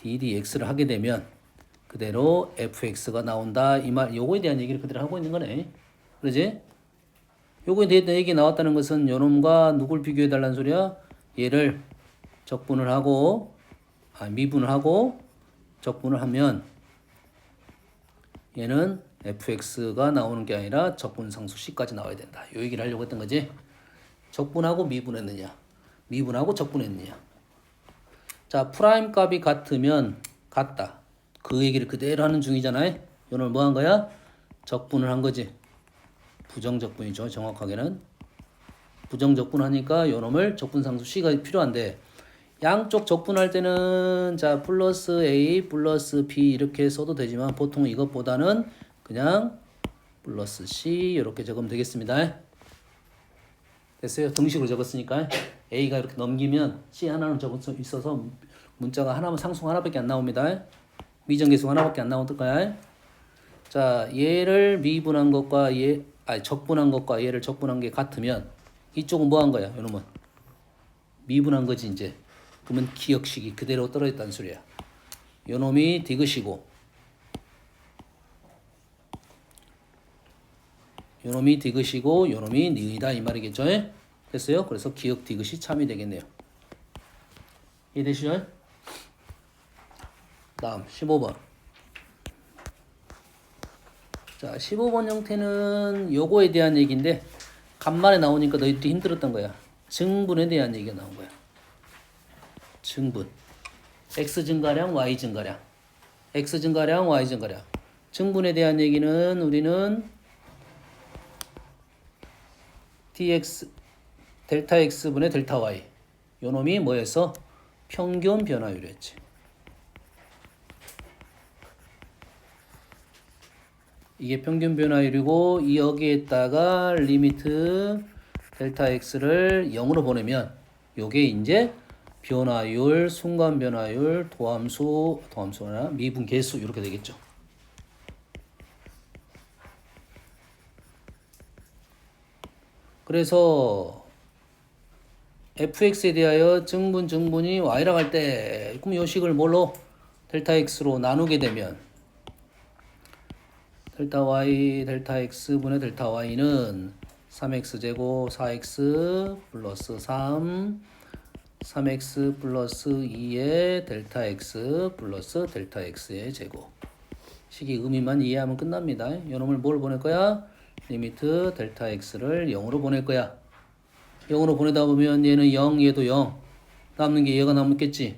ddx를 하게 되면 그대로 fx가 나온다. 이 말, 요거에 대한 얘기를 그대로 하고 있는 거네. 그러지? 요거에 대한 얘기 나왔다는 것은 요놈과 누굴 비교해 달라는 소리야? 얘를 적분을 하고 미분을 하고 적분을 하면 얘는 fx가 나오는 게 아니라 적분상수 c까지 나와야 된다. 요 얘기를 하려고 했던 거지. 적분하고 미분했느냐 미분하고 적분했느냐. 자 프라임 값이 같으면 같다. 그 얘기를 그대로 하는 중이잖아요. 요놈을 뭐 한 거야? 적분을 한 거지. 부정적분이죠. 정확하게는 부정적분하니까 요놈을 적분상수 c가 필요한데 양쪽 적분할 때는 자 플러스 a 플러스 b 이렇게 써도 되지만 보통 이것보다는 그냥 플러스 c 이렇게 적으면 되겠습니다. 됐어요? 등식으로 적었으니까 a가 이렇게 넘기면 c 하나는 적을 수 있어서 문자가 하나만 상수 하나밖에 안 나옵니다. 미정계수 하나밖에 안 나올 거야. 자 얘를 미분한 것과 적분한 것과 얘를 적분한 게 같으면 이쪽은 뭐 한 거야? 이놈은 미분한 거지 이제. 그러면 기억식이 그대로 떨어졌다는 소리야. 요놈이 디귿이고 요놈이 디귿이고 요놈이 니은이다 이 말이겠죠? 됐어요? 그래서 기역 디귿이 참이 되겠네요. 이해되시죠? 다음 15번. 자, 15번 형태는 요거에 대한 얘기인데 간만에 나오니까 너희들이 힘들었던 거야. 증분에 대한 얘기가 나온 거야. 증분. x 증가량, y 증가량. x 증가량, y 증가량. 증분에 대한 얘기는 우리는 dx 델타 x분의 델타 y. 요 놈이 뭐였어? 평균 변화율이었지. 이게 평균 변화율이고 이 여기에다가 리미트 델타 x를 0으로 보내면 요게 이제 변화율, 순간 변화율, 도함수나 미분 계수 이렇게 되겠죠. 그래서 fx에 대하여 증분이 y라고 할 때 그럼 요 식을 뭘로? 델타 x로 나누게 되면 델타 y, 델타 x분의 델타 y는 3x제곱 4x 플러스 3 3x 플러스 2의 델타 x 플러스 델타 x의 제곱. 식의 의미만 이해하면 끝납니다. 요놈을 뭘 보낼 거야? 리미트 델타 x를 0으로 보낼 거야. 0으로 보내다 보면 얘는 0, 얘도 0. 남는 게 얘가 남겠지.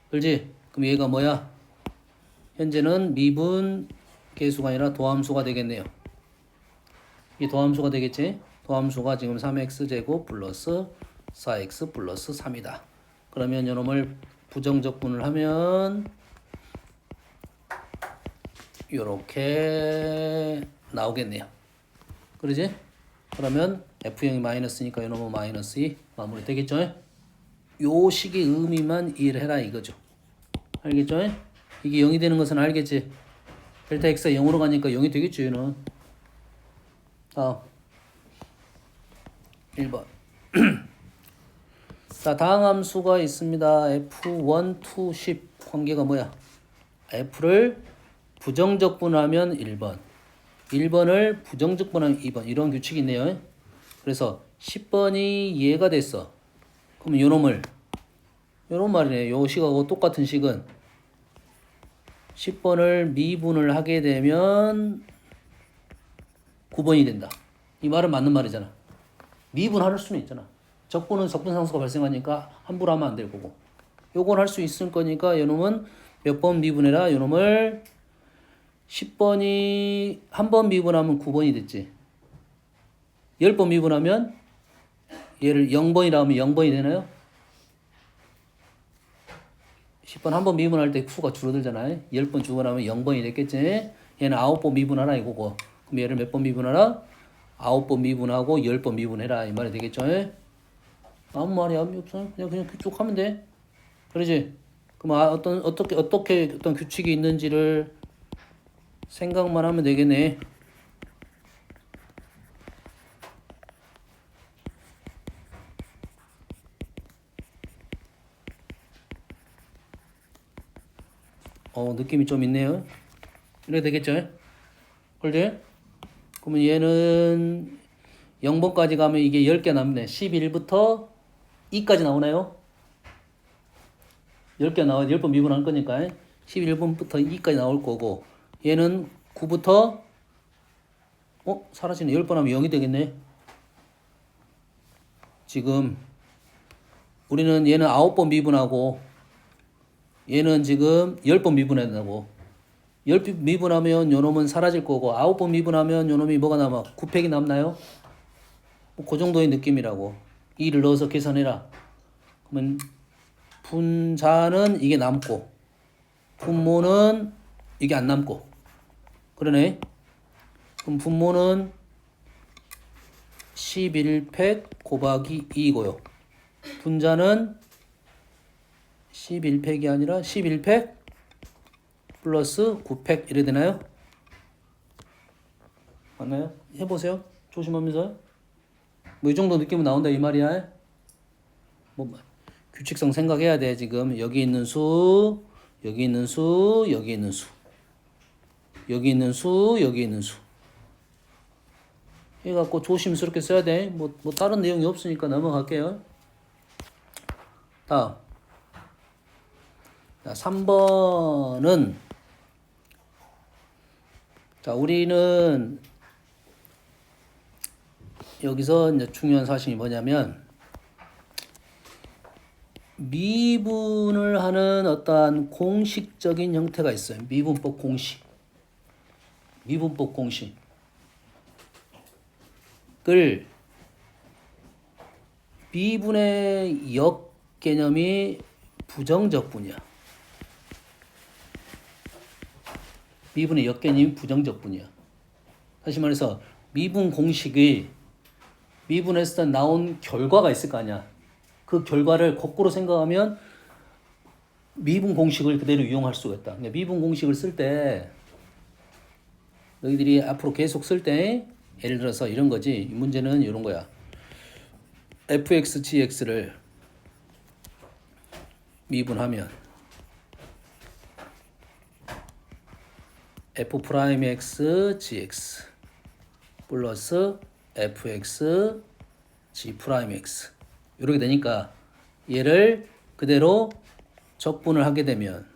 그렇지? 그럼 얘가 뭐야? 현재는 미분 계수가 아니라 도함수가 되겠네요. 이 도함수가 되겠지? 도함수가 지금 3x제곱 플러스 4x 플러스 3이다. 그러면 요놈을 부정적분을 하면 요렇게 나오겠네요. 그러지? 그러면 F형이 마이너스니까 요놈은 마이너스 2 마무리 되겠죠? 요 식의 의미만 이해를 해라 이거죠. 알겠죠? 이게 0이 되는 것은 알겠지? 델타 x가 0으로 가니까 0이 되겠죠 얘는. 다음 1번. 자, 다음 함수가 있습니다. f1, 2, 10 관계가 뭐야? f를 부정적분하면 1번 1번을 부정적분하면 2번 이런 규칙이 있네요. 그래서 10번이 얘가 됐어. 그럼 요놈을 요런 말이네. 요 식하고 똑같은 식은 10번을 미분을 하게 되면 9번이 된다. 이 말은 맞는 말이잖아. 미분할 수는 있잖아. 적분은 적분상수가 발생하니까 함부로 하면 안 될 거고. 요건 할 수 있을 거니까 요놈은 몇 번 미분해라. 요놈을 10번이 한 번 미분하면 9번이 됐지. 10번 미분하면 얘를 0번이라 하면 0번이 되나요? 10번 한 번 미분할 때 수가 줄어들잖아요. 10번 주분하면 0번이 됐겠지. 얘는 9번 미분하라 이거고. 그럼 얘를 몇 번 미분하라? 9번 미분하고 10번 미분해라 이 말이 되겠죠. 아무 말이 없어. 그냥 쭉 하면 돼. 그러지? 그럼 어떻게 어떤 규칙이 있는지를 생각만 하면 되겠네. 느낌이 좀 있네요. 이렇게 되겠죠? 그렇지? 그러면 얘는 0번까지 가면 이게 10개 남네. 11부터 2까지 나오나요? 10개 나와야 10번 미분할 거니까 11번부터 2까지 나올 거고 얘는 9부터 사라지네. 10번 하면 0이 되겠네. 지금 우리는 얘는 9번 미분하고 얘는 지금 10번 미분해야 된다고. 10번 미분하면 요놈은 사라질 거고 9번 미분하면 요놈이 뭐가 남아? 9팩이 남나요? 그 정도의 느낌이라고. 2를 넣어서 계산해라. 그러면 분자는 이게 남고 분모는 이게 안 남고 그러네. 그럼 분모는 11팩 곱하기 2고요. 분자는 11팩이 아니라 11팩 플러스 9팩 이래 되나요? 맞나요? 해보세요. 조심하면서. 뭐 이 정도 느낌은 나온다 이 말이야. 뭐 규칙성 생각해야 돼. 지금 여기 있는 수, 여기 있는 수, 여기 있는 수, 여기 있는 수, 여기 있는 수. 해갖고 조심스럽게 써야 돼. 뭐 다른 내용이 없으니까 넘어갈게요. 다음. 자, 3번은 자, 우리는 여기서 이제 중요한 사실이 뭐냐면 미분을 하는 어떠한 공식적인 형태가 있어요. 미분법 공식. 미분법 공식을 미분의 역 개념이 부정적분이야. 미분의 역 개념이 부정적분이야. 다시 말해서 미분 공식이 미분했을 때 나온 결과가 있을 거 아니야. 그 결과를 거꾸로 생각하면 미분 공식을 그대로 이용할 수가 있다. 그러니까 미분 공식을 쓸 때 너희들이 앞으로 계속 쓸 때 예를 들어서 이런 거지. 이 문제는 이런 거야. fx, gx를 미분하면 f'x, gx 플러스 fx, g'x 이렇게 되니까 얘를 그대로 적분을 하게 되면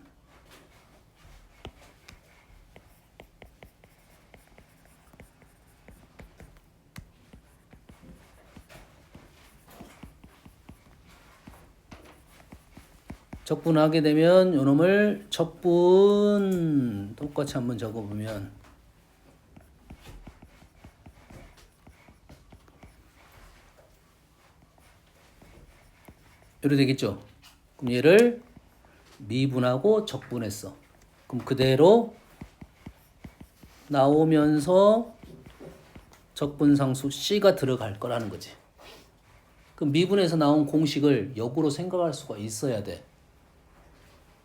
적분하게 되면 요놈을 적분 똑같이 한번 적어보면 이렇게 되겠죠. 그럼 얘를 미분하고 적분했어. 그럼 그대로 나오면서 적분상수 C가 들어갈 거라는 거지. 그럼 미분에서 나온 공식을 역으로 생각할 수가 있어야 돼.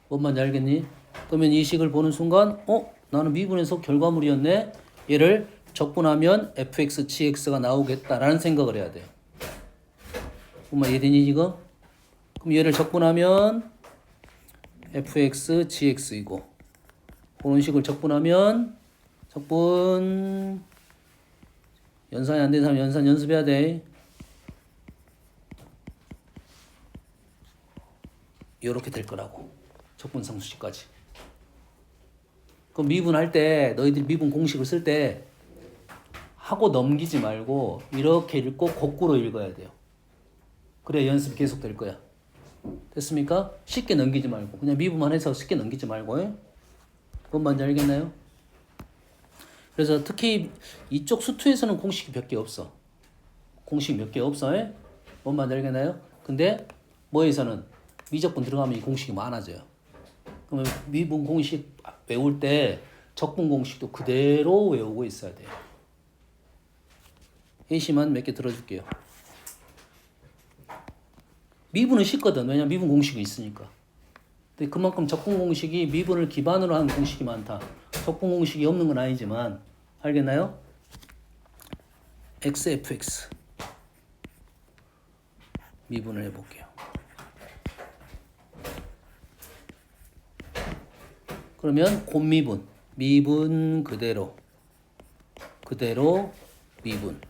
뭔 말인지 알겠니? 그러면 이 식을 보는 순간 나는 미분에서 결과물이었네. 얘를 적분하면 fx, gx가 나오겠다라는 생각을 해야 돼요. 뭔 말 이해되니 지금? 그럼 얘를 적분하면 fx, gx이고 그런 식을 적분하면 적분 연산이 안 되는 사람 연산 연습해야 돼. 이렇게 될 거라고. 적분상수식까지. 그럼 미분할 때 너희들이 미분 공식을 쓸 때 하고 넘기지 말고 이렇게 읽고 거꾸로 읽어야 돼요. 그래야 연습이 계속 될 거야. 됐습니까? 쉽게 넘기지 말고 그냥 미분만 해서 쉽게 넘기지 말고 뭔 말인지 알겠나요? 그래서 특히 이쪽 수투에서는 공식이 몇 개 없어. 공식 몇 개 없어. 뭔 말인지 알겠나요? 근데 뭐에서는 미적분 들어가면 이 공식이 많아져요. 그러면 미분 공식 외울 때 적분 공식도 그대로 외우고 있어야 돼요. 예시만 몇 개 들어줄게요. 미분은 쉽거든. 왜냐면 미분 공식이 있으니까. 근데 그만큼 적분 공식이 미분을 기반으로 한 공식이 많다. 적분 공식이 없는 건 아니지만 알겠나요? xfx 미분을 해볼게요. 그러면 곱미분, 미분 그대로 미분.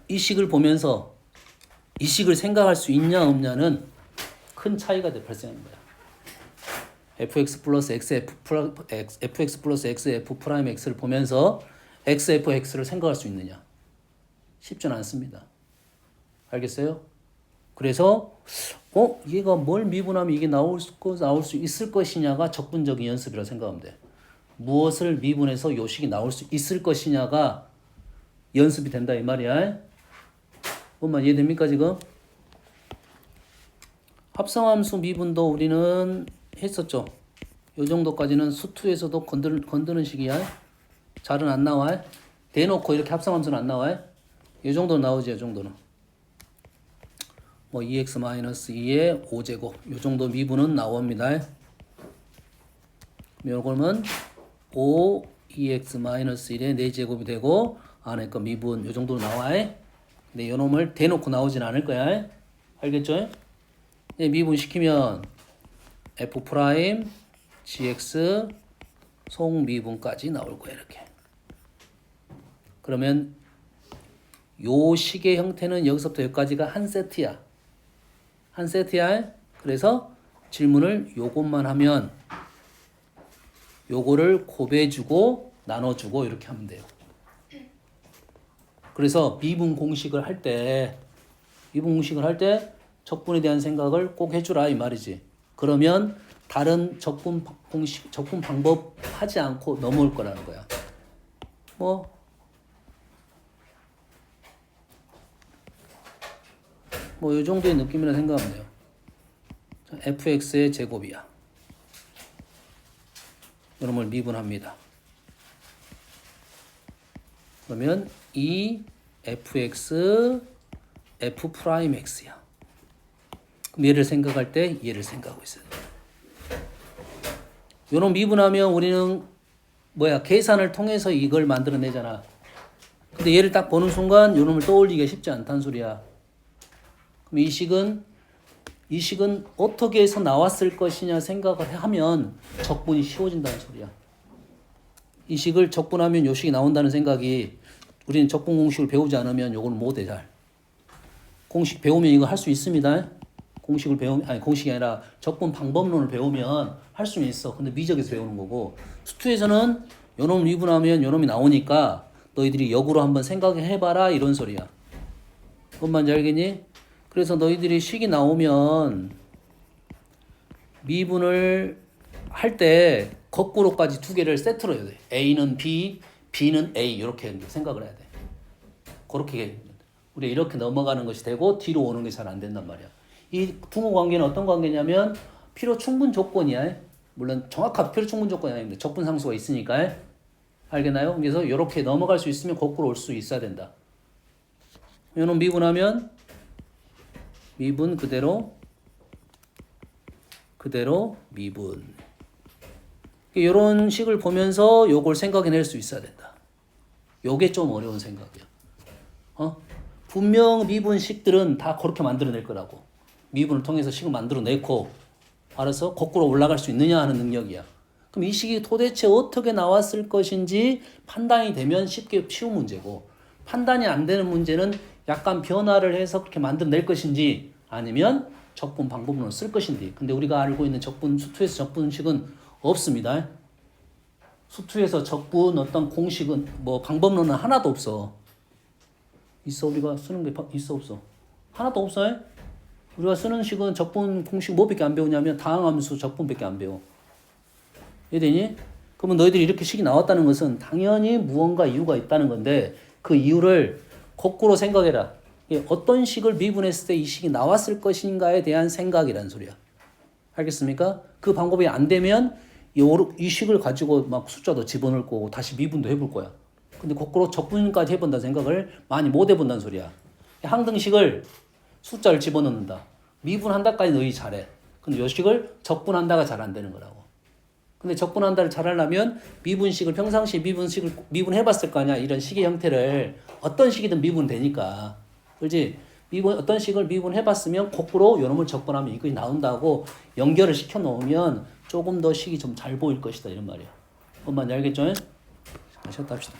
이 식을 보면서 이 식을 생각할 수 있냐 없냐는 큰 차이가 발생하는 거야. fx 플러스 fx 플러스 xf 프라임 x를 보면서 xfx를 생각할 수 있느냐? 쉽지는 않습니다. 알겠어요? 그래서 얘가 뭘 미분하면 이게 나올 수 있을 것이냐가 적분적인 연습이라고 생각하면 돼. 무엇을 미분해서 요식이 나올 수 있을 것이냐가 연습이 된다 이 말이야. 뭔 말 이해됩니까 지금? 합성함수 미분도 우리는 했었죠. 요 정도까지는 수투에서도 건드는 식이야. 잘은 안 나와. 대놓고 이렇게 합성함수는 안 나와. 이 정도 나오지, 이 정도는. 뭐 2x-2의 5제곱 요 정도 미분은 나옵니다. 요거는 5 2x-1의 4제곱이 되고 안에 거 미분 요 정도로 나와. 근데 요 놈을 대놓고 나오진 않을 거야. 알겠죠? 미분 시키면 f 프라임 gx 송미분까지 나올 거야 이렇게. 그러면 요 식의 형태는 여기서부터 여기까지가 한 세트야. 한 세트야. 그래서 질문을 요것만 하면 요거를 곱해주고 나눠주고 이렇게 하면 돼요. 그래서 미분 공식을 할 때 적분에 대한 생각을 꼭 해주라 이 말이지. 그러면 다른 적분 공식, 적분 방법 하지 않고 넘어올 거라는 거야. 뭐 이 정도의 느낌이라 생각하면 돼요. fx의 제곱이야. 이놈을 미분합니다. 그러면 이 fx f 프라임 x야. 그럼 얘를 생각할 때 얘를 생각하고 있어요. 요놈 미분하면 우리는 계산을 통해서 이걸 만들어내잖아. 근데 얘를 딱 보는 순간 요놈을 떠올리기가 쉽지 않다는 소리야. 그럼 이 식은 어떻게 해서 나왔을 것이냐 생각을 하면 적분이 쉬워진다는 소리야. 이 식을 적분하면 요 식이 나온다는 생각이, 우리는 적분 공식을 배우지 않으면 요걸 못해 잘. 공식 배우면 이거 할 수 있습니다. 공식이 아니라 적분 방법론을 배우면 할 수는 있어. 근데 미적에서 배우는 거고, 수투에서는 요놈을 미분하면 요놈이 나오니까 너희들이 역으로 한번 생각해봐라 이런 소리야. 뭔 말인지 알겠니? 그래서 너희들이 식이 나오면 미분을 할 때 거꾸로까지 두 개를 세트로 해야 돼. A는 B, B는 A 이렇게 생각을 해야 돼. 그렇게 우리가 이렇게 넘어가는 것이 되고 뒤로 오는 게 잘 안 된단 말이야. 이 부호 관계는 어떤 관계냐면 필요 충분 조건이야. 물론 정확한 필요 충분 조건이 아닌데 적분 상수가 있으니까. 알겠나요? 그래서 이렇게 넘어갈 수 있으면 거꾸로 올 수 있어야 된다. 이놈 미분하면 미분 그대로 미분. 이런 식을 보면서 요걸 생각해낼 수 있어야 된다. 요게 좀 어려운 생각이야. 분명 미분식들은 다 그렇게 만들어낼 거라고. 미분을 통해서 식을 만들어내고 알아서 거꾸로 올라갈 수 있느냐 하는 능력이야. 그럼 이 식이 도대체 어떻게 나왔을 것인지 판단이 되면 쉬운 문제고, 판단이 안 되는 문제는 약간 변화를 해서 그렇게 만들어낼 것인지 아니면 적분 방법론을 쓸 것인지. 근데 우리가 알고 있는 수투에서 적분식은 없습니다. 수투에서 적분 어떤 공식은 방법론은 하나도 없어. 있어? 우리가 쓰는 게 있어 없어? 하나도 없어요. 우리가 쓰는 식은 적분 공식 뭐밖에 안 배우냐면 다항함수 적분밖에 안 배워. 이해되니? 그러면 너희들이 이렇게 식이 나왔다는 것은 당연히 무언가 이유가 있다는 건데 그 이유를 거꾸로 생각해라. 어떤 식을 미분했을 때 이 식이 나왔을 것인가에 대한 생각이라는 소리야. 알겠습니까? 그 방법이 안 되면 이 식을 가지고 막 숫자도 집어넣을 거고 다시 미분도 해볼 거야. 근데 거꾸로 적분까지 해본다는 생각을 많이 못 해본다는 소리야. 항등식을 숫자를 집어넣는다. 미분한다까지 너희 잘해. 근데 이 식을 적분한다가 잘 안 되는 거라고. 근데 적분한다를 잘하려면 미분식을 평상시에 미분해봤을 거 아니야. 이런 식의 형태를 어떤 식이든 미분되니까. 그렇지? 어떤 식을 미분해봤으면 거꾸로 요놈을 적분하면 이것이 나온다고 연결을 시켜놓으면 조금 더 식이 좀 잘 보일 것이다 이런 말이야. 엄마 알겠죠? 쉬었다 합시다.